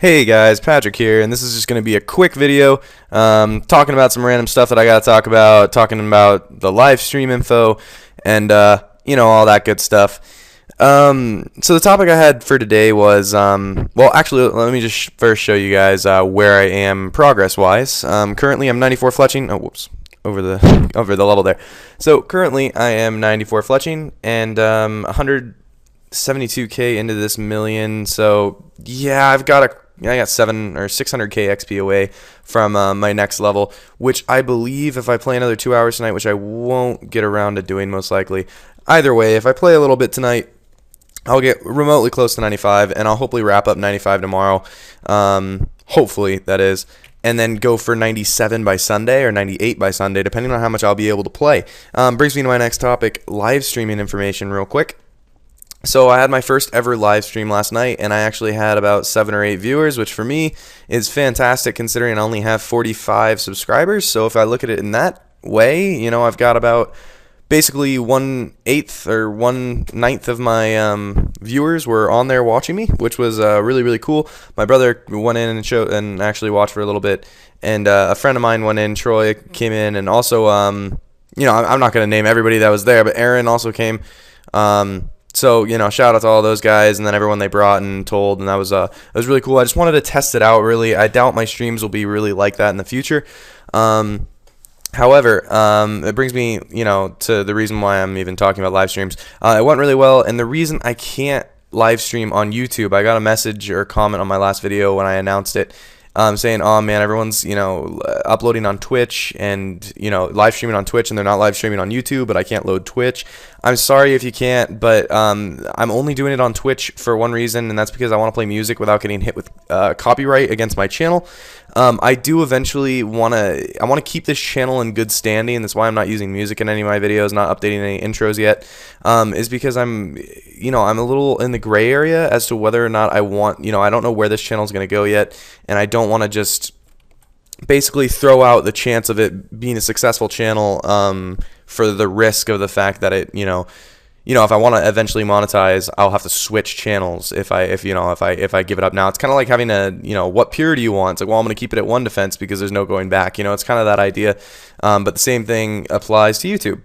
Hey guys, Patrick here, and this is just going to be a quick video talking about some random stuff that I got to talk about, talking about the live stream info, and all that good stuff. So the topic I had for today was, well, actually, let me just first show you guys where I am progress-wise. Currently, I'm 94 fletching. Oh, whoops, over the level there. So currently, I am 94 fletching and 172k into this million. So yeah, I got 7 or 600k XP away from my next level, which I believe if I play another 2 hours tonight, which I won't get around to doing most likely. Either way, if I play a little bit tonight, I'll get remotely close to 95, and I'll hopefully wrap up 95 tomorrow. Hopefully, that is. And then go for 97 by Sunday or 98 by Sunday, depending on how much I'll be able to play. Brings me to my next topic, live streaming information real quick. So I had my first ever live stream last night, and I actually had about 7 or 8 viewers, which for me is fantastic considering I only have 45 subscribers. So if I look at it in that way, I've got about basically 1/8 or 1/9 of my viewers were on there watching me, which was really, really cool. My brother went in and actually watched for a little bit, and a friend of mine went in, Troy, came in, and also, I'm not going to name everybody that was there, but Aaron also came. So, shout out to all those guys and then everyone they brought and told, and that was really cool. I just wanted to test it out, really. I doubt my streams will be really like that in the future. However, it brings me, to the reason why I'm even talking about live streams. It went really well, and the reason I can't live stream on YouTube, I got a message or comment on my last video when I announced it, saying, oh man, everyone's, uploading on Twitch and, live streaming on Twitch, and they're not live streaming on YouTube, but I can't load Twitch. I'm sorry if you can't, but I'm only doing it on Twitch for one reason, and that's because I want to play music without getting hit with copyright against my channel. I do eventually want to keep this channel in good standing, and that's why I'm not using music in any of my videos, not updating any intros yet, is because I'm a little in the gray area as to whether or not I want, I don't know where this channel is going to go yet, and I don't want to just basically throw out the chance of it being a successful channel for the risk of the fact that it, if I want to eventually monetize, I'll have to switch channels if I give it up now. It's kind of like having what pure do you want? It's like, well, I'm going to keep it at one defense because there's no going back. It's kind of that idea, but the same thing applies to YouTube.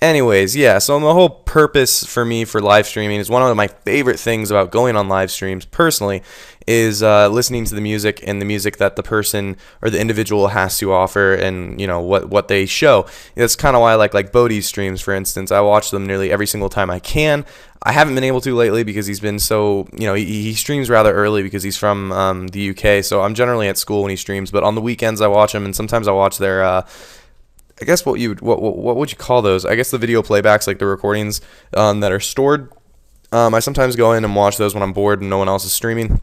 Anyways, yeah, so the whole purpose for me for live streaming is one of my favorite things about going on live streams personally is listening to the music and the music that the person or the individual has to offer and, what they show. That's kind of why I like Bodie's streams, for instance. I watch them nearly every single time I can. I haven't been able to lately because he's been so, he streams rather early because he's from the UK, so I'm generally at school when he streams, but on the weekends I watch him, and sometimes I watch their I guess what would you call those? I guess the video playbacks, like the recordings that are stored. I sometimes go in and watch those when I'm bored and no one else is streaming.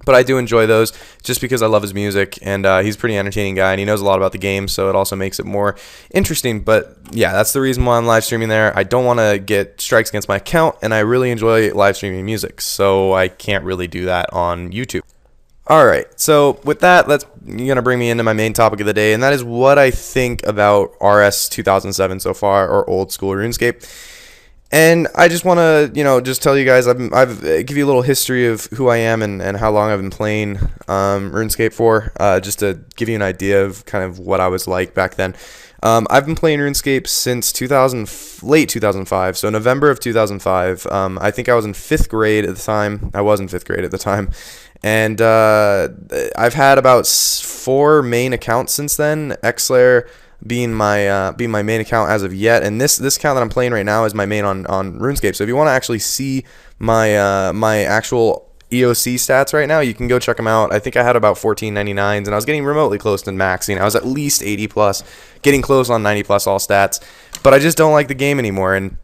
But I do enjoy those just because I love his music, and he's a pretty entertaining guy, and he knows a lot about the game, so it also makes it more interesting. But yeah, that's the reason why I'm live streaming there. I don't want to get strikes against my account, and I really enjoy live streaming music, so I can't really do that on YouTube. Alright, so with that, you're going to bring me into my main topic of the day, and that is what I think about RS 2007 so far, or old school RuneScape. And I just want to, just tell you guys, I've give you a little history of who I am and how long I've been playing RuneScape for, just to give you an idea of kind of what I was like back then. I've been playing RuneScape since late 2005, so November of 2005. I think I was in 5th grade at the time. I was in 5th grade at the time. And I've had about 4 main accounts since then. Xlayer being my main account as of yet, and this account that I'm playing right now is my main on RuneScape. So if you want to actually see my my actual EOC stats right now, you can go check them out. I think I had about 1499s, and I was getting remotely close to maxing. I was at least 80 plus, getting close on 90 plus all stats, but I just don't like the game anymore, and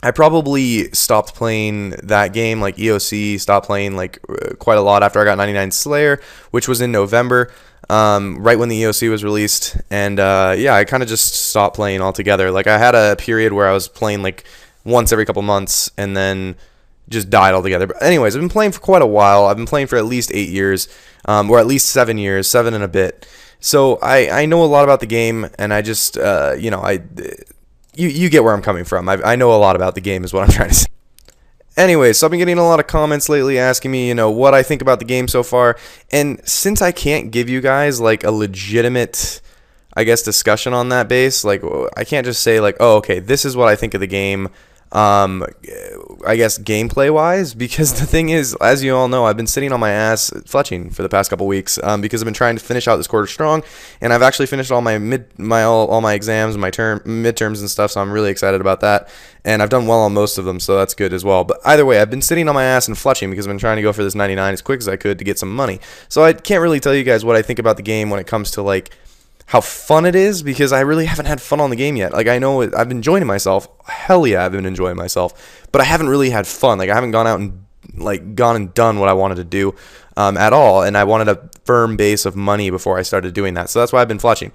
I probably stopped playing that game, like EOC, stopped playing like quite a lot after I got 99 Slayer, which was in November, right when the EOC was released, and yeah, I kind of just stopped playing altogether. Like, I had a period where I was playing like once every couple months, and then just died altogether. But anyways, I've been playing for quite a while. I've been playing for at least 8 years, or at least 7 years, 7 and a bit. So I know a lot about the game, and I just, you get where I'm coming from. I know a lot about the game is what I'm trying to say. Anyway, so I've been getting a lot of comments lately asking me, you know, what I think about the game so far. And since I can't give you guys like a legitimate, I guess, discussion on that base, like I can't just say like, oh, okay, this is what I think of the game. I guess gameplay wise, because the thing is, as you all know, I've been sitting on my ass fletching for the past couple weeks, because I've been trying to finish out this quarter strong, and I've actually finished all my all my exams, my midterms and stuff, so I'm really excited about that, and I've done well on most of them, so that's good as well. But either way, I've been sitting on my ass and fletching because I've been trying to go for this 99 as quick as I could to get some money. So I can't really tell you guys what I think about the game when it comes to like how fun it is, because I really haven't had fun on the game yet. Like, I know I've been enjoying myself. Hell yeah, I've been enjoying myself. But I haven't really had fun. Like, I haven't gone out and like gone and done what I wanted to do at all. And I wanted a firm base of money before I started doing that. So that's why I've been fletching.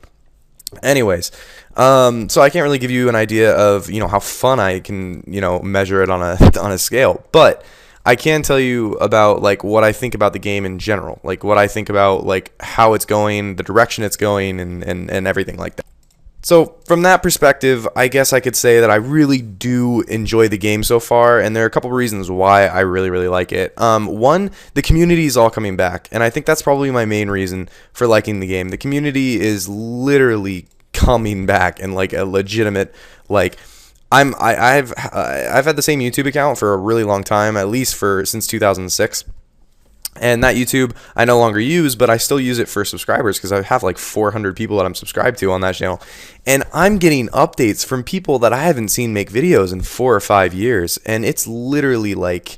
Anyways, so I can't really give you an idea of, you know, how fun I can, you know, measure it on a scale. But I can tell you about like what I think about the game in general, like what I think about like how it's going, the direction it's going, and everything like that. So from that perspective, I guess I could say that I really do enjoy the game so far, and there are a couple of reasons why I really like it. One, the community is all coming back, and I think that's probably my main reason for liking the game. The community is literally coming back in like a legitimate like. I've had the same YouTube account for a really long time, at least since 2006. And that YouTube I no longer use, but I still use it for subscribers because I have like 400 people that I'm subscribed to on that channel. And I'm getting updates from people that I haven't seen make videos in 4 or 5 years, and it's literally like,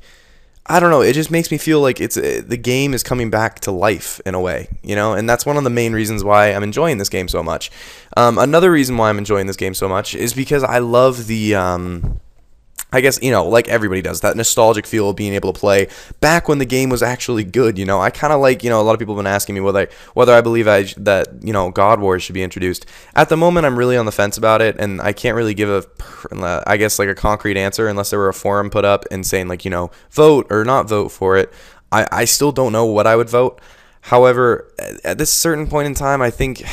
I don't know, it just makes me feel like the game is coming back to life in a way, you know, and that's one of the main reasons why I'm enjoying this game so much. Another reason why I'm enjoying this game so much is because I love the, I guess, you know, like everybody does, that nostalgic feel of being able to play back when the game was actually good, you know. I kind of like, you know, a lot of people have been asking me whether I believe that, you know, God Wars should be introduced. At the moment, I'm really on the fence about it, and I can't really give I guess, like a concrete answer unless there were a forum put up and saying, like, you know, vote or not vote for it. I still don't know what I would vote. However, at this certain point in time, I think,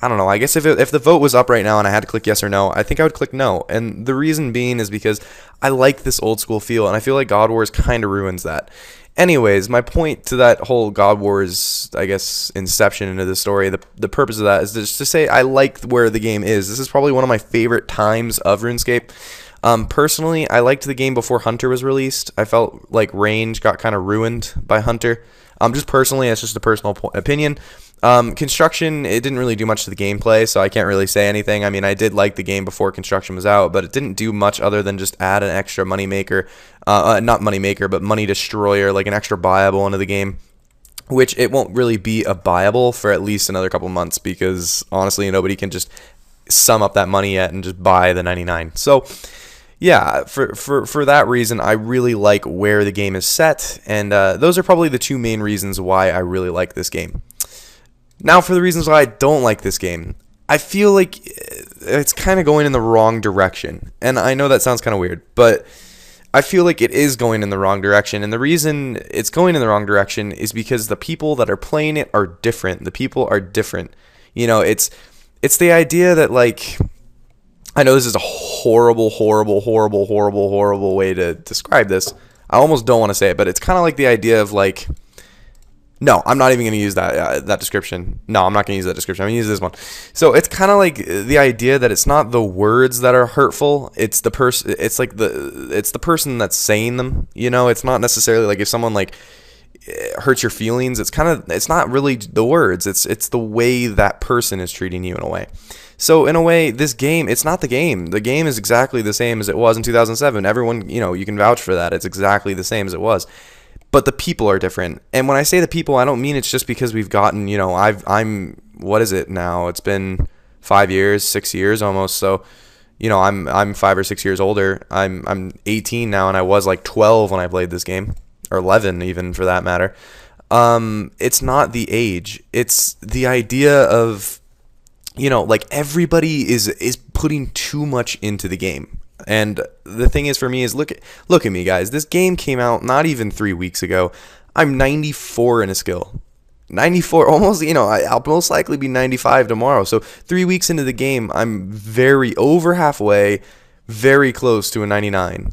I don't know, I guess if the vote was up right now and I had to click yes or no, I think I would click no. And the reason being is because I like this old school feel, and I feel like God Wars kind of ruins that. Anyways, my point to that whole God Wars, I guess, inception into the story, the purpose of that is just to say I like where the game is. This is probably one of my favorite times of RuneScape. Personally, I liked the game before Hunter was released. I felt like range got kind of ruined by Hunter. Just personally, it's just a personal opinion. Construction, it didn't really do much to the gameplay, so I can't really say anything. I mean, I did like the game before Construction was out, but it didn't do much other than just add an extra money maker, not money maker, but money destroyer, like an extra buyable into the game, which it won't really be a buyable for at least another couple months, because honestly, nobody can just sum up that money yet and just buy the 99. So yeah, for that reason, I really like where the game is set, and those are probably the two main reasons why I really like this game. Now, for the reasons why I don't like this game, I feel like it's kind of going in the wrong direction, and I know that sounds kind of weird, but I feel like it is going in the wrong direction, and the reason it's going in the wrong direction is because the people that are playing it are different. The people are different. You know, it's the idea that, like, I know this is a horrible way to describe this. I almost don't want to say it, but it's kind of like the idea of, like, no, I'm not even going to use that description. No, I'm not going to use that description. I'm going to use this one. So it's kind of like the idea that it's not the words that are hurtful. It's the person. It's like it's the person that's saying them. You know, it's not necessarily like if someone like hurts your feelings. It's not really the words. It's the way that person is treating you in a way. So in a way, this game, it's not the game. The game is exactly the same as it was in 2007. Everyone, you know, you can vouch for that. It's exactly the same as it was. But the people are different. And when I say the people, I don't mean it's just because we've gotten, you know, I'm what is it now? It's been 5 years, 6 years almost. So, you know, I'm 5 or 6 years older. I'm 18 now, and I was like 12 when I played this game, or 11 even for that matter. It's not the age. It's the idea of, you know, like everybody is putting too much into the game. And the thing is, for me, is look at me, guys. This game came out not even 3 weeks ago. I'm 94 in a skill. 94, almost, you know, I'll most likely be 95 tomorrow. So 3 weeks into the game, I'm over halfway, very close to a 99.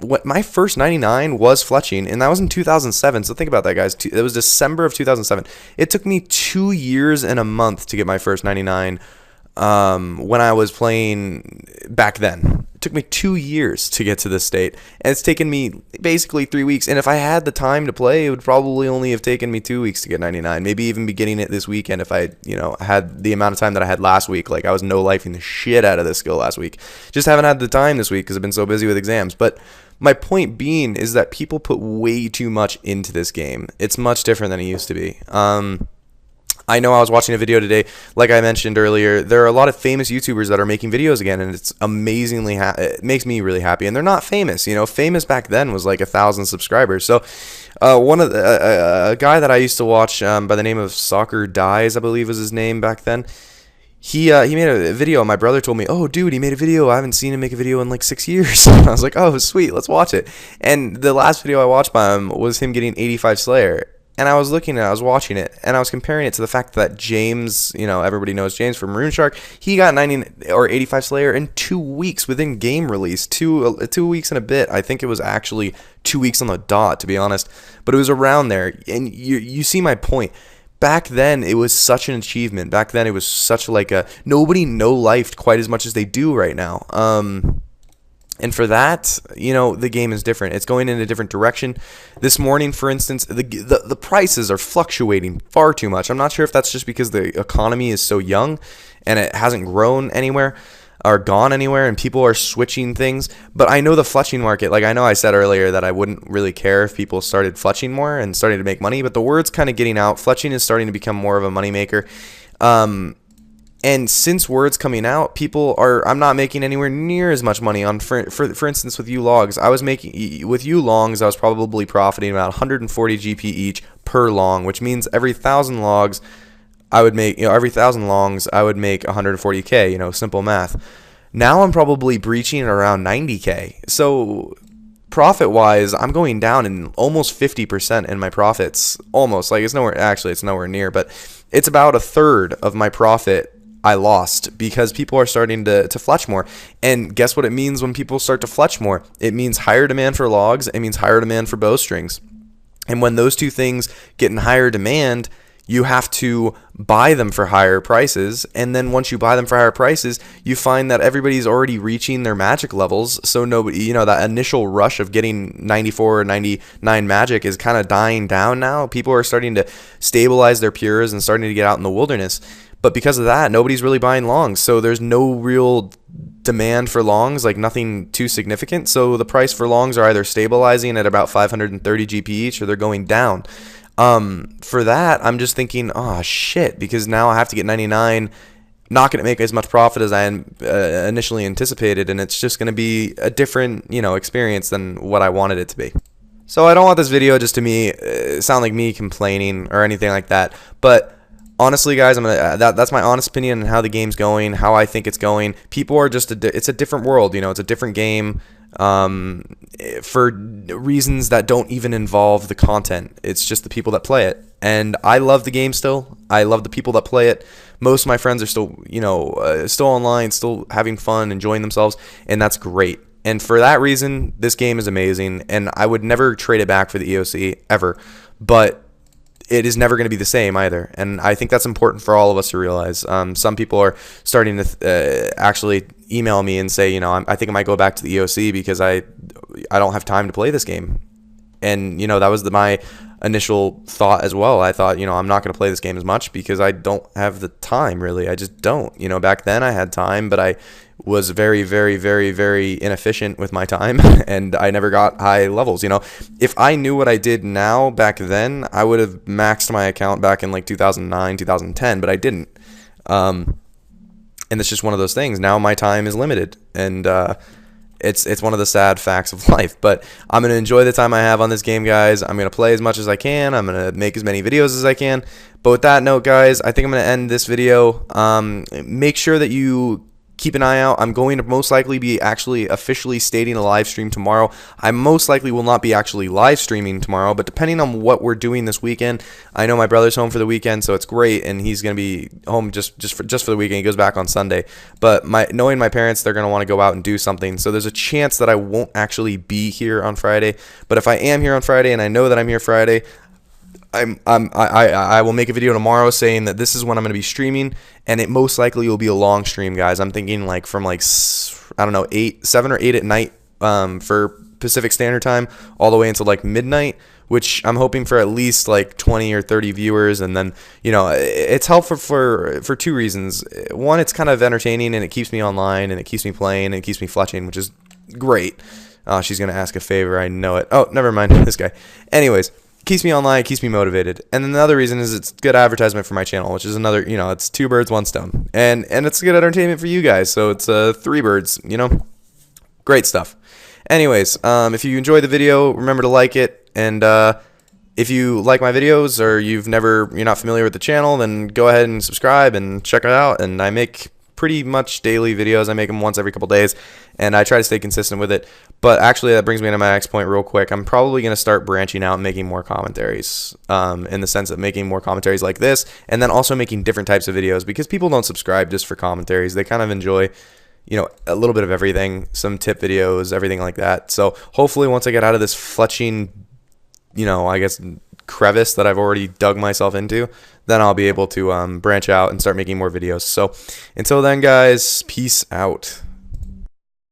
What my first 99 was fletching, and that was in 2007. So think about that, guys. It was December of 2007. It took me 2 years and a month to get my first 99. When I was playing back then. It took me 2 years to get to this state, and it's taken me basically 3 weeks. And if I had the time to play, it would probably only have taken me 2 weeks to get 99. Maybe even be getting it this weekend if I, had the amount of time that I had last week. Like, I was no-lifing the shit out of this skill last week. Just haven't had the time this week because I've been so busy with exams. But my point being is that people put way too much into this game. It's much different than it used to be. I know I was watching a video today, like I mentioned earlier, there are a lot of famous YouTubers that are making videos again, and it's amazingly, it makes me really happy. And they're not famous, famous back then was like 1,000 subscribers. So one of a guy that I used to watch by the name of Soccer Dies, I believe was his name back then, he made a video. My brother told me, oh, dude, he made a video. I haven't seen him make a video in like 6 years. And I was like, oh, sweet, let's watch it. And the last video I watched by him was him getting 85 Slayer. And I was watching it, and I was comparing it to the fact that James, everybody knows James from RuneShark, he got 90 or 85 Slayer in 2 weeks within game release, 2 weeks and a bit. I think it was actually 2 weeks on the dot, to be honest, but it was around there. And you see my point. Back then, it was such an achievement. Back then, it was such like nobody no-lifed quite as much as they do right now. And for that, the game is different. It's going in a different direction. This morning, for instance, the prices are fluctuating far too much. I'm not sure if that's just because the economy is so young and it hasn't grown anywhere or gone anywhere and people are switching things. But I know the fletching market, like I know I said earlier that I wouldn't really care if people started fletching more and starting to make money, but the word's kind of getting out. Fletching is starting to become more of a moneymaker. And since word's coming out, I'm not making anywhere near as much money on, for instance, with U-Logs. With U-Longs, I was probably profiting about 140 GP each per long, which means every 1,000 logs, I would make, every 1,000 longs, I would make 140K, simple math. Now I'm probably breaching around 90K. So profit-wise, I'm going down in almost 50% in my profits. Almost, like it's nowhere near, but it's about a third of my profit I lost because people are starting to fletch more. And guess what it means when people start to fletch more? It means higher demand for logs. It means higher demand for bowstrings. And when those two things get in higher demand, you have to buy them for higher prices. And then once you buy them for higher prices, you find that everybody's already reaching their magic levels. So nobody, that initial rush of getting 94 or 99 magic is kind of dying down now. People are starting to stabilize their pures and starting to get out in the wilderness. But because of that, nobody's really buying longs. So there's no real demand for longs, like nothing too significant. So the price for longs are either stabilizing at about 530 GP each or they're going down. For that, I'm just thinking, oh, shit, because now I have to get 99, not going to make as much profit as I initially anticipated. And it's just going to be a different, experience than what I wanted it to be. So I don't want this video just to sound like me complaining or anything like that. But honestly, guys, that's my honest opinion on how the game's going, how I think it's going. People are just it's a different world, it's a different game for reasons that don't even involve the content. It's just the people that play it. And I love the game still. I love the people that play it. Most of my friends are still, still online, still having fun, enjoying themselves, and that's great. And for that reason, this game is amazing, and I would never trade it back for the EOC ever. But it is never going to be the same either, and I think that's important for all of us to realize. Some people are starting to actually email me and say, I think I might go back to the EOC because I don't have time to play this game. And that was my initial thought as well. I thought, I'm not going to play this game as much because I don't have the time, really. I just don't. Back then I had time, but I was very, very, very, very inefficient with my time, and I never got high levels. If I knew what I did now back then, I would have maxed my account back in like 2009, 2010, but I didn't. And it's just one of those things. Now my time is limited, and it's one of the sad facts of life. But I'm going to enjoy the time I have on this game, guys. I'm going to play as much as I can. I'm going to make as many videos as I can. But with that note, guys, I think I'm going to end this video. Make sure that you keep an eye out. I'm going to most likely be actually officially stating a live stream tomorrow. I most likely will not be actually live streaming tomorrow, but depending on what we're doing this weekend, I know my brother's home for the weekend, so it's great, and he's going to be home just for the weekend. He goes back on Sunday. But knowing my parents, they're going to want to go out and do something, so there's a chance that I won't actually be here on Friday. But if I am here on Friday and I know that I'm here Friday, I will make a video tomorrow saying that this is when I'm going to be streaming, and it most likely will be a long stream, guys. I'm thinking like from like, I don't know, 7 or 8 at night for Pacific Standard Time all the way until like midnight, which I'm hoping for at least like 20 or 30 viewers. And then, you know, it's helpful for two reasons. One, it's kind of entertaining, and it keeps me online, and it keeps me playing, and it keeps me fletching, which is great. She's going to ask a favor. I know it. Oh, never mind. This guy. Anyways, keeps me online, keeps me motivated. And then the other reason is it's good advertisement for my channel, which is another, you know, it's 2 birds, 1 stone. And it's good entertainment for you guys. So it's 3 birds, you know. Great stuff. Anyways, if you enjoyed the video, remember to like it. And if you like my videos, or you're not familiar with the channel, then go ahead and subscribe and check it out. And I make pretty much daily videos. I make them once every couple days, and I try to stay consistent with it. But actually, that brings me to my next point real quick. I'm probably going to start branching out and making more commentaries, in the sense of making more commentaries like this, and then also making different types of videos, because people don't subscribe just for commentaries. They kind of enjoy, you know, a little bit of everything, some tip videos, everything like that. So hopefully once I get out of this fletching, you know, I guess crevice that I've already dug myself into, then I'll be able to branch out and start making more videos. So until then, guys, peace out.